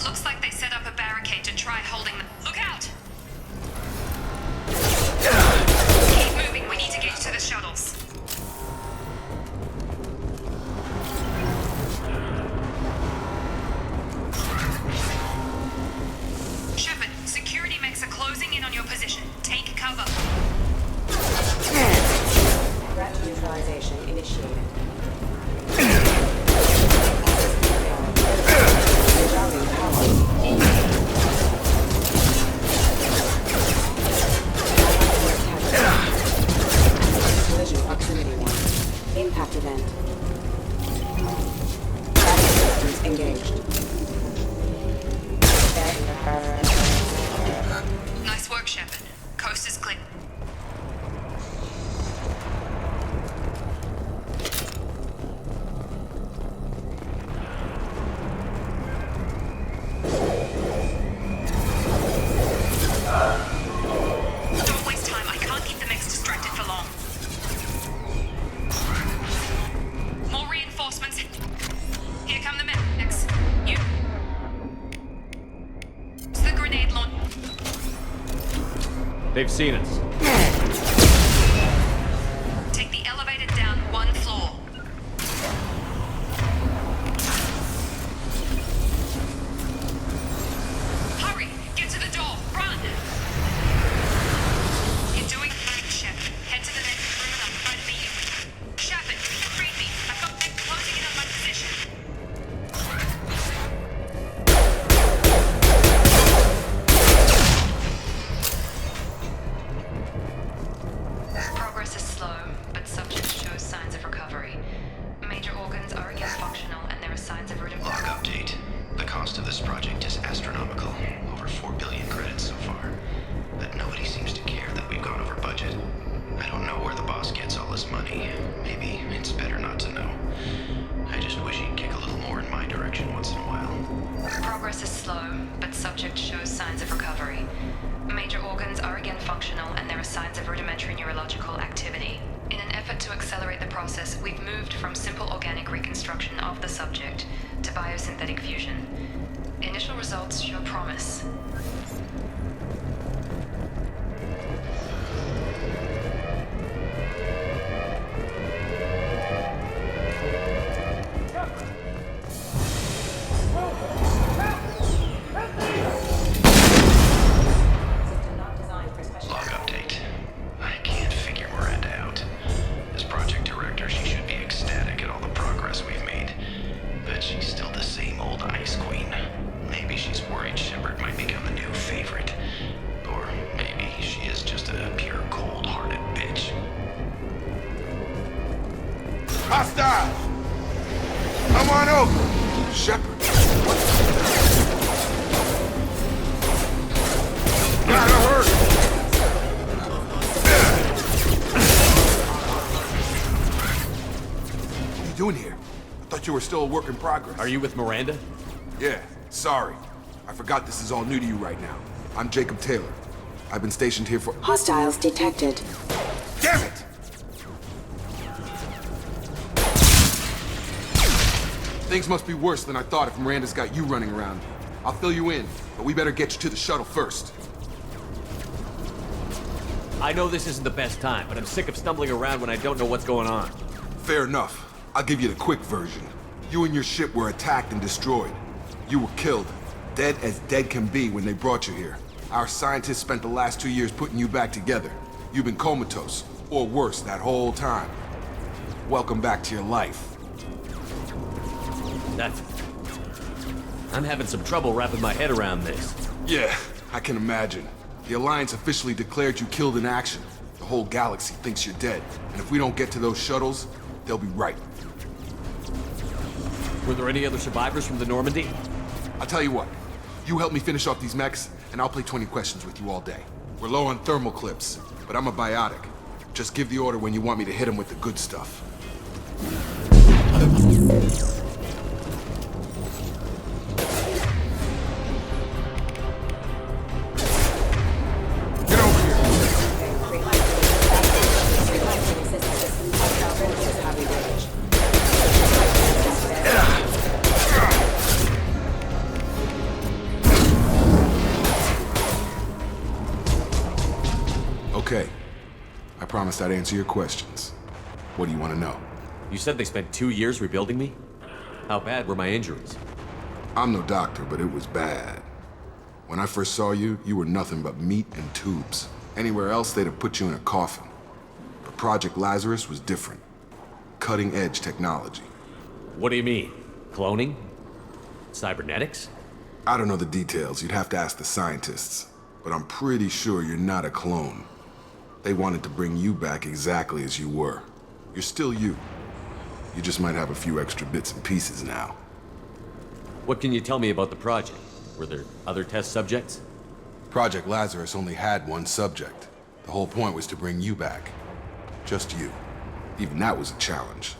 Looks like they set up a barricade to try holding them. Look out! Keep moving, we need to get you to the shuttles. Shepard, security mechs are closing in on your position. Take cover. Threat neutralization initiated. Routing power. Collision proximity warning. Impact event. Traffic systems engaged. Nice work, Shepard. Coast is clear. Don't waste time. I can't keep the mechs distracted for long. More reinforcements. Here come the mechs. You. It's the grenade launch. They've seen us. Take the elevator down one floor. Hurry! Get to the door! Run! You're doing great, Shep. Head to the next room and I'll try to meet you. Shepard, read me. I've got them closing in on my position. Progress is slow, but subject shows signs of recovery. Major organs are again functional, and there are signs of Log rudimentary. update. The cost of this project is astronomical. Over 4 billion credits so far. But nobody seems to care that we've gone over budget. I don't know where the boss gets all this money. Maybe it's better not to know. I just wish he'd kick a little more in my direction once in a while. Progress is slow, but subject shows signs of recovery. Major organs are again functional, and there are signs of rudimentary neurological activity. In an effort to accelerate the process, we've moved from simple organic reconstruction of the subject to biosynthetic fusion. Initial results show promise. System not designed for special. Log update. I can't figure Miranda out. As project director, she should be ecstatic at all the progress we've made. But she's still the same old ice queen. Maybe she's worried Shepard might become the new favorite. Or maybe she is just a pure cold-hearted bitch. Hostile! Come on over! Shepard! Gotta hurt! What are you doing here? I thought you were still a work in progress. Are you with Miranda? Yeah, sorry. I forgot this is all new to you right now. I'm Jacob Taylor. I've been stationed here for— Hostiles detected. Damn it! Things must be worse than I thought if Miranda's got you running around. I'll fill you in, but we better get you to the shuttle first. I know this isn't the best time, but I'm sick of stumbling around when I don't know what's going on. Fair enough. I'll give you the quick version. You and your ship were attacked and destroyed. You were killed. Dead as dead can be when they brought you here. Our scientists spent the last 2 years putting you back together. You've been comatose, or worse, that whole time. Welcome back to your life. That's... I'm having some trouble wrapping my head around this. Yeah, I can imagine. The Alliance officially declared you killed in action. The whole galaxy thinks you're dead. And if we don't get to those shuttles, they'll be right. Were there any other survivors from the Normandy? I'll tell you what. You help me finish off these mechs, and I'll play 20 questions with you all day. We're low on thermal clips, but I'm a biotic. Just give the order when you want me to hit them with the good stuff. Get over here! Okay. I promised I'd answer your questions. What do you want to know? You said they spent 2 years rebuilding me? How bad were my injuries? I'm no doctor, but it was bad. When I first saw you, you were nothing but meat and tubes. Anywhere else, they'd have put you in a coffin. But Project Lazarus was different. Cutting-edge technology. What do you mean? Cloning? Cybernetics? I don't know the details. You'd have to ask the scientists. But I'm pretty sure you're not a clone. They wanted to bring you back exactly as you were. You're still you. You just might have a few extra bits and pieces now. What can you tell me about the project? Were there other test subjects? Project Lazarus only had one subject. The whole point was to bring you back. Just you. Even that was a challenge.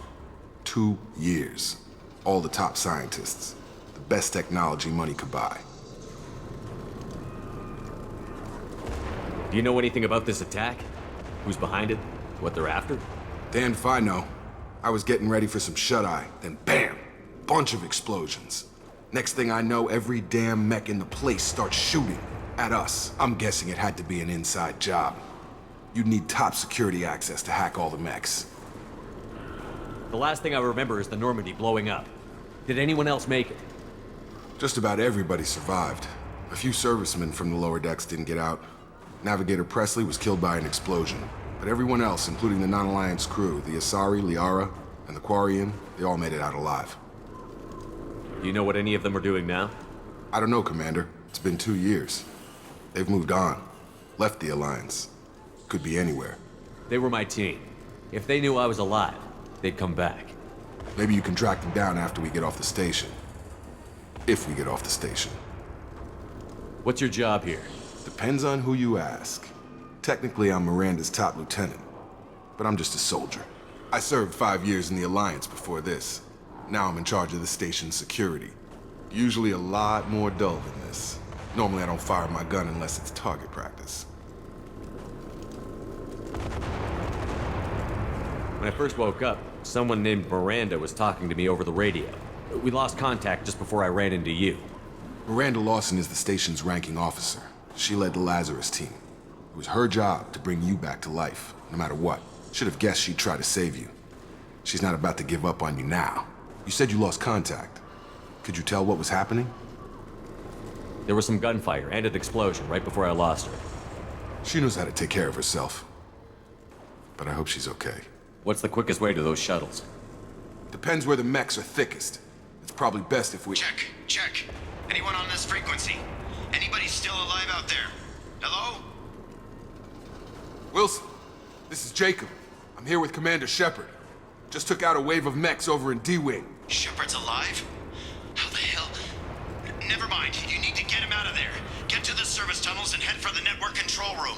2 years. All the top scientists. The best technology money could buy. Do you know anything about this attack? Who's behind it? What they're after? Damned if I know. I was getting ready for some shut-eye, then bam! Bunch of explosions. Next thing I know, every damn mech in the place starts shooting at us. I'm guessing it had to be an inside job. You'd need top security access to hack all the mechs. The last thing I remember is the Normandy blowing up. Did anyone else make it? Just about everybody survived. A few servicemen from the lower decks didn't get out. Navigator Presley was killed by an explosion. But everyone else, including the non-Alliance crew, the Asari, Liara, and the Quarian, they all made it out alive. Do you know what any of them are doing now? I don't know, Commander. It's been 2 years. They've moved on. Left the Alliance. Could be anywhere. They were my team. If they knew I was alive, they'd come back. Maybe you can track them down after we get off the station. If we get off the station. What's your job here? Depends on who you ask. Technically, I'm Miranda's top lieutenant. But I'm just a soldier. I served 5 years in the Alliance before this. Now I'm in charge of the station's security. Usually a lot more dull than this. Normally I don't fire my gun unless it's target practice. When I first woke up, someone named Miranda was talking to me over the radio. We lost contact just before I ran into you. Miranda Lawson is the station's ranking officer. She led the Lazarus team. It was her job to bring you back to life, no matter what. Should have guessed she'd try to save you. She's not about to give up on you now. You said you lost contact. Could you tell what was happening? There was some gunfire and an explosion right before I lost her. She knows how to take care of herself. But I hope she's okay. What's the quickest way to those shuttles? Depends where the mechs are thickest. It's probably best if we... Check. Anyone on this frequency? Anybody still alive out there? Hello? Wilson, this is Jacob. I'm here with Commander Shepard. Just took out a wave of mechs over in D-Wing. Shepard's alive? How the hell? Never mind. You need to get him out of there. Get to the service tunnels and head for the network control room.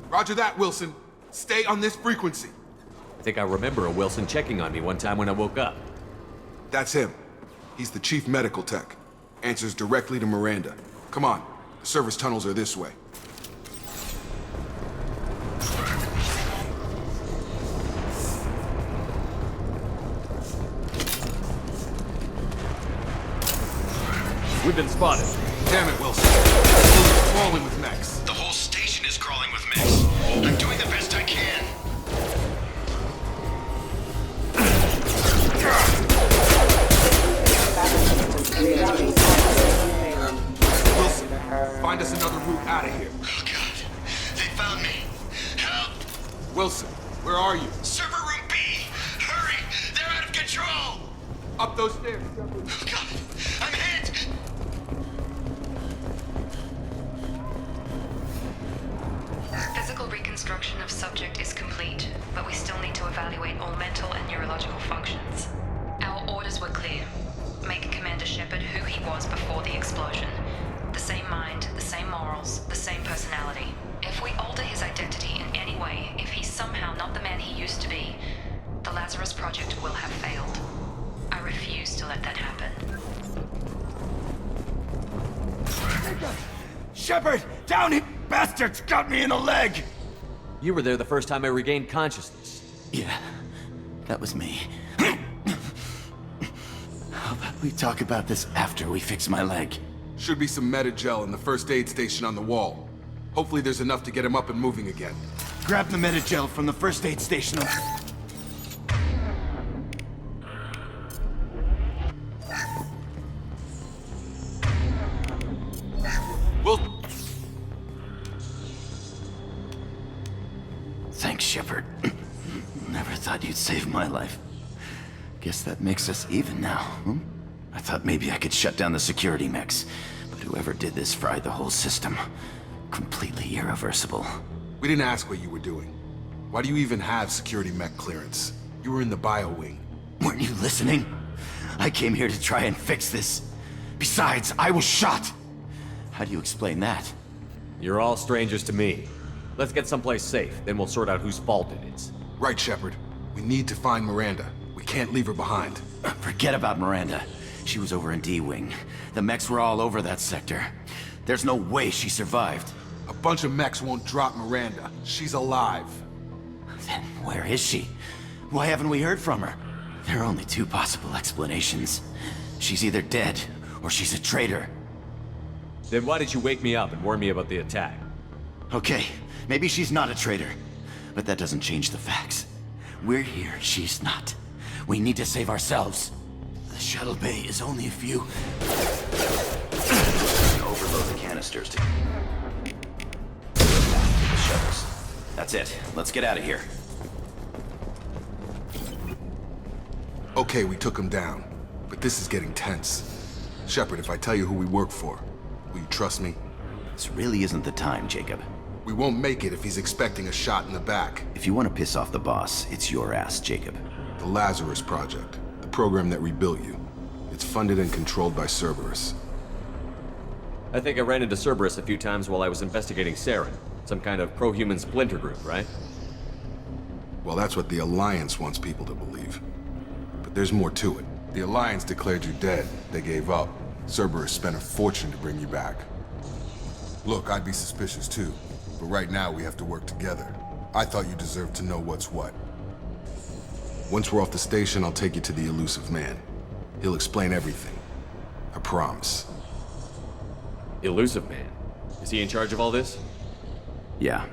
Roger that, Wilson. Stay on this frequency. I think I remember a Wilson checking on me one time when I woke up. That's him. He's the chief medical tech. Answers directly to Miranda. Come on. The service tunnels are this way. We've been spotted. Damn it, Wilson. We're crawling with mechs. The whole station is crawling with mechs. I'm doing the best I can. Wilson, find us another route out of here. Oh, God. They found me. Help! Wilson, where are you? Server room B! Hurry! They're out of control! Up those stairs. Oh, God. I'm hit! Physical reconstruction of subject is complete, but we still need to evaluate all mental and neurological functions. Our orders were clear. Make Commander Shepard who he was before the explosion. The same mind, the same morals, the same personality. If we alter his identity in any way, if he's somehow not the man he used to be, the Lazarus Project will have failed. I refuse to let that happen. Shepard! Down here! Bastards got me in the leg! You were there the first time I regained consciousness. Yeah, that was me. How about we talk about this after we fix my leg? Should be some meta-gel in the first aid station on the wall. Hopefully there's enough to get him up and moving again. Grab the Metagel from the first aid station. Well, Thanks, Shepard. Never thought you'd save my life. Guess that makes us even now, hmm? I thought maybe I could shut down the security mechs, but whoever did this fried the whole system. Completely irreversible. we didn't ask what you were doing. Why do you even have security mech clearance? You were in the bio wing. Weren't you listening? I came here to try and fix this. Besides, I was shot. How do you explain that? You're all strangers to me. Let's get someplace safe, then we'll sort out whose fault it is. Right, Shepard. We need to find Miranda. We can't leave her behind. Forget about Miranda. She was over in D-Wing. The mechs were all over that sector. There's no way she survived. A bunch of mechs won't drop Miranda. She's alive. Then where is she? Why haven't we heard from her? There are only two possible explanations. She's either dead, or she's a traitor. Then why did you wake me up and warn me about the attack? Okay, maybe she's not a traitor. But that doesn't change the facts. We're here, she's not. We need to save ourselves. The shuttle bay is only a few... Overload the canisters to... the shuttles. That's it. Let's get out of here. Okay, we took him down. But this is getting tense. Shepard, if I tell you who we work for, will you trust me? This really isn't the time, Jacob. We won't make it if he's expecting a shot in the back. If you want to piss off the boss, it's your ass, Jacob. The Lazarus Project, the program that rebuilt you. It's funded and controlled by Cerberus. I think I ran into Cerberus a few times while I was investigating Saren. Some kind of pro-human splinter group, right? Well, that's what the Alliance wants people to believe. But there's more to it. The Alliance declared you dead. They gave up. Cerberus spent a fortune to bring you back. Look, I'd be suspicious too. But right now we have to work together. I thought you deserved to know what's what. Once we're off the station, I'll take you to the elusive man. He'll explain everything. I promise. Elusive Man. Is he in charge of all this? Yeah,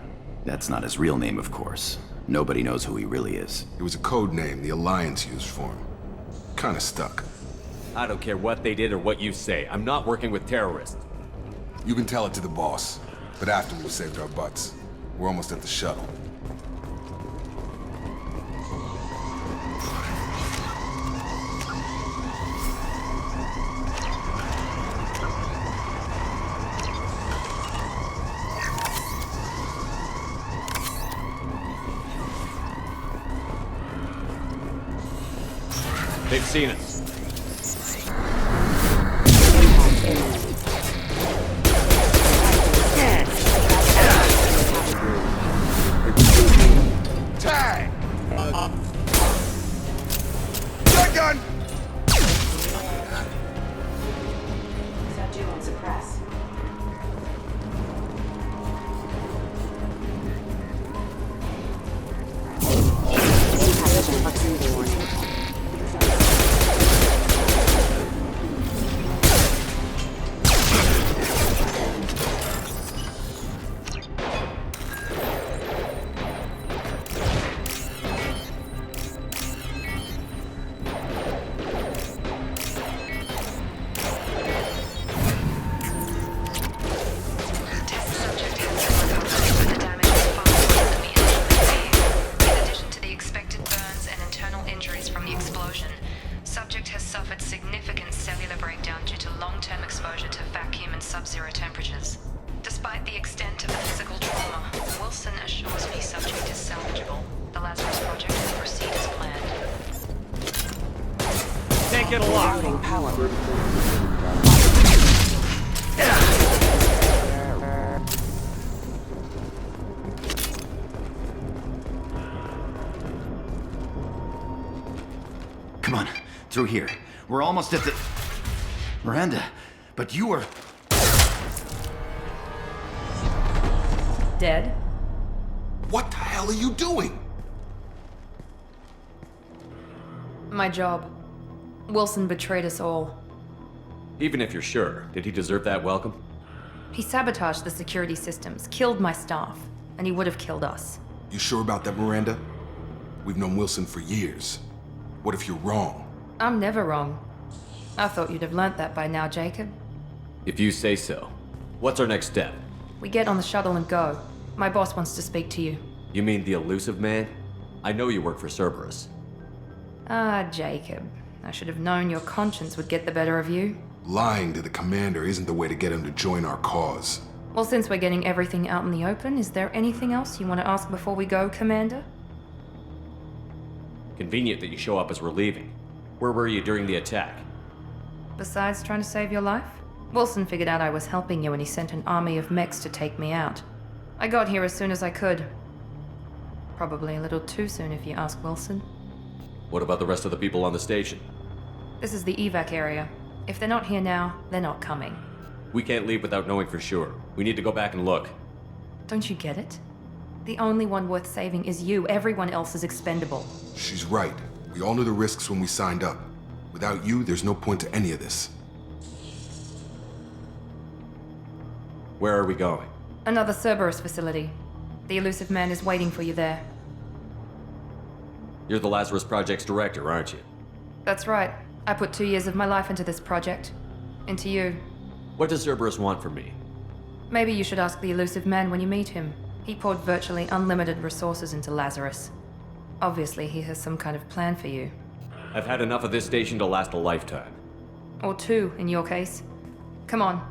that's not his real name, of course. Nobody knows who he really is. It was a code name the Alliance used for him. Kinda stuck. I don't care what they did or what you say. I'm not working with terrorists. You can tell it to the boss, but after we've saved our butts. We're almost at the shuttle. They've seen us. Tag! Shotgun! Subdue and suppress. Impact proximity warning. Test subject has been recovered, but the damage is far worse than we initially feared. In addition to the expected burns and internal injuries from the explosion, subject has suffered significant cellular breakdown due to long-term exposure to vacuum and sub-zero temperatures. Despite the extent of the physical trauma, Wilson assures me subject is salvageable. The Lazarus Project will proceed as planned. Can't get a lock. Routing power. Come on, through here. We're almost at the... Miranda, but you were... Dead? What the hell are you doing? My job. Wilson betrayed us all. Even if you're sure, did he deserve that welcome? He sabotaged the security systems, killed my staff, and he would have killed us. You sure about that, Miranda? We've known Wilson for years. What if you're wrong? I'm never wrong. I thought you'd have learnt that by now, Jacob. If you say so. What's our next step? We get on the shuttle and go. My boss wants to speak to you. You mean the elusive man? I know you work for Cerberus. Ah, Jacob. I should have known your conscience would get the better of you. Lying to the commander isn't the way to get him to join our cause. Well, since we're getting everything out in the open, is there anything else you want to ask before we go, Commander? Convenient that you show up as we're leaving. Where were you during the attack? Besides trying to save your life? Wilson figured out I was helping you and he sent an army of mechs to take me out. I got here as soon as I could. Probably a little too soon if you ask Wilson. What about the rest of the people on the station? This is the evac area. If they're not here now, they're not coming. We can't leave without knowing for sure. We need to go back and look. Don't you get it? The only one worth saving is you. Everyone else is expendable. She's right. We all knew the risks when we signed up. Without you, there's no point to any of this. Where are we going? Another Cerberus facility. The elusive man is waiting for you there. You're the Lazarus Project's director, aren't you? That's right. I put 2 years of my life into this project. Into you. What does Cerberus want from me? Maybe you should ask the elusive man when you meet him. He poured virtually unlimited resources into Lazarus. Obviously, he has some kind of plan for you. I've had enough of this station to last a lifetime. Or 2, in your case. Come on.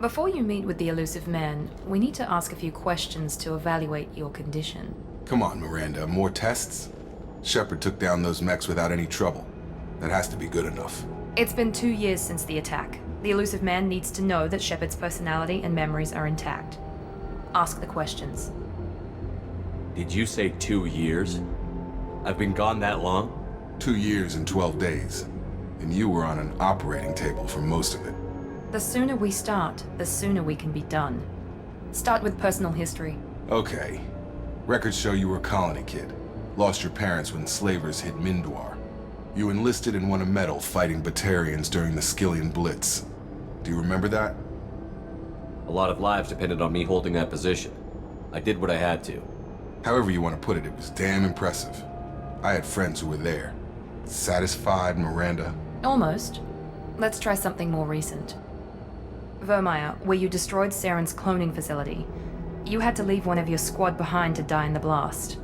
Before you meet with the elusive man, we need to ask a few questions to evaluate your condition. Come on, Miranda, more tests? Shepard took down those mechs without any trouble. That has to be good enough. It's been 2 years since the attack. The elusive man needs to know that Shepard's personality and memories are intact. Ask the questions. Did you say 2 years? I've been gone that long? 2 years and 12 days. And you were on an operating table for most of it. The sooner we start, the sooner we can be done. Start with personal history. Okay. Records show you were a colony kid. Lost your parents when slavers hit Mindwar. You enlisted and won a medal fighting Batarians during the Skillian Blitz. Do you remember that? A lot of lives depended on me holding that position. I did what I had to. However you want to put it, it was damn impressive. I had friends who were there. Satisfied, Miranda? Almost. Let's try something more recent. Vermeer, where you destroyed Saren's cloning facility. You had to leave one of your squad behind to die in the blast.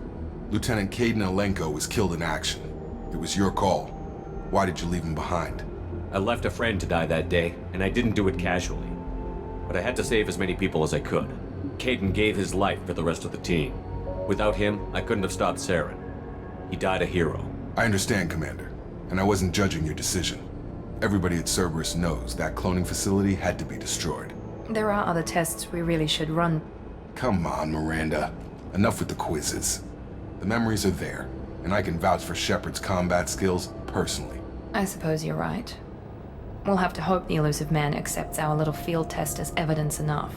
Lieutenant Caden Alenko was killed in action. It was your call. Why did you leave him behind? I left a friend to die that day, and I didn't do it casually. But I had to save as many people as I could. Caden gave his life for the rest of the team. Without him, I couldn't have stopped Saren. He died a hero. I understand, Commander, and I wasn't judging your decision. Everybody at Cerberus knows that cloning facility had to be destroyed. There are other tests we really should run. Come on, Miranda. Enough with the quizzes. The memories are there, and I can vouch for Shepard's combat skills personally. I suppose you're right. We'll have to hope the elusive man accepts our little field test as evidence enough.